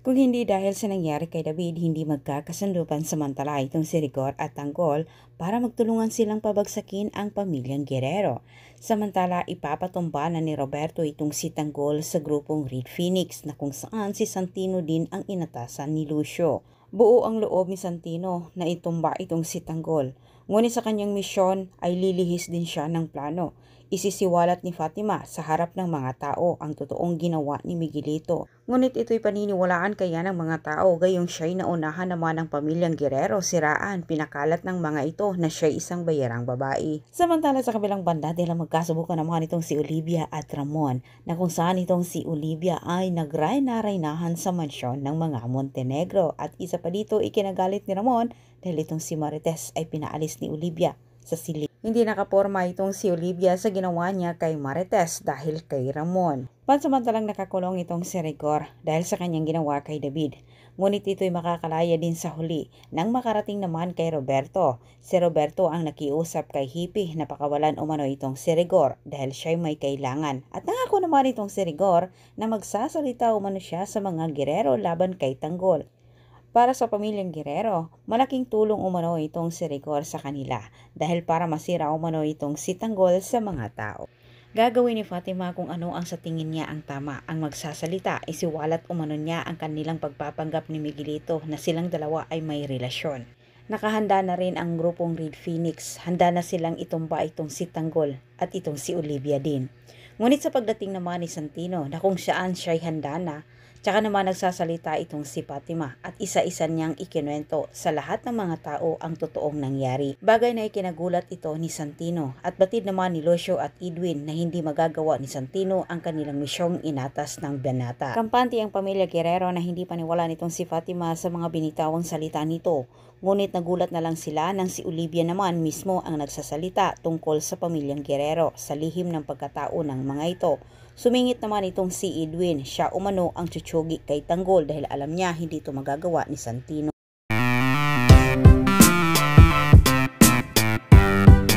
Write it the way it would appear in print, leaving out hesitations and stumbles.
Kung hindi dahil sa nangyari kay David, hindi magkakasundo pansamantala itong si Rigor at Tanggol para magtulungan silang pabagsakin ang pamilyang Guerrero. Samantala, ipapatumba na ni Roberto itong si Tanggol sa grupong Red Phoenix na kung saan si Santino din ang inatasan ni Lucio. Buo ang loob ni Santino na itumba itong si Tanggol. Ngunit sa kanyang misyon ay lilihis din siya ng plano. Isisiwalat ni Fatima sa harap ng mga tao ang totoong ginawa ni Miguelito. Ngunit ito'y paniniwalaan kaya ng mga tao, gayong siya'y naunahan naman ng pamilyang Guerrero siraan, pinakalat ng mga ito na siya'y isang bayarang babae. Samantala sa kabilang banda, dahil magkasubukan naman itong si Olivia at Ramon, na kung saan itong si Olivia ay nagray-naraynahan sa mansyon ng mga Montenegro, at isa pa dito ikinagalit ni Ramon dahil itong si Marites ay pinaalis ni Olivia sa silid. Hindi nakaporma itong si Olivia sa ginawa niya kay Marites dahil kay Ramon. Pansamantalang nakakulong itong si Rigor dahil sa kanyang ginawa kay David. Ngunit ito'y makakalaya din sa huli nang makarating naman kay Roberto. Si Roberto ang nakiusap kay Hippie na pakawalan umano itong si Rigor dahil siya'y may kailangan. At nangako naman itong si Rigor na magsasalita umano siya sa mga Guerrero laban kay Tanggol. Para sa pamilyang Guerrero, malaking tulong umano itong si Rigor sa kanila dahil para masira umano itong si Tanggol sa mga tao. Gagawin ni Fatima kung ano ang sa tingin niya ang tama. Ang magsasalita, isiwalat umano niya ang kanilang pagpapanggap ni Miguelito na silang dalawa ay may relasyon. Nakahanda na rin ang grupong Red Phoenix. Handa na silang itumba itong si Tanggol at itong si Olivia din. Ngunit sa pagdating naman ni Santino na kung saan siya'y handa na, tsaka naman nagsasalita itong si Fatima at isa-isa niyang ikinuwento sa lahat ng mga tao ang totoong nangyari. Bagay na ikinagulat ito ni Santino at batid naman ni Lucio at Edwin na hindi magagawa ni Santino ang kanilang misyong inatas ng Banata. Kampante ang pamilya Guerrero na hindi paniwala nitong si Fatima sa mga binitawang salita nito. Ngunit nagulat na lang sila nang si Olivia naman mismo ang nagsasalita tungkol sa pamilyang Guerrero sa lihim ng pagkatao ng mga ito. Sumingit naman itong si Edwin, siya umano ang tsuchugi kay Tanggol dahil alam niya hindi ito magagawa ni Santino.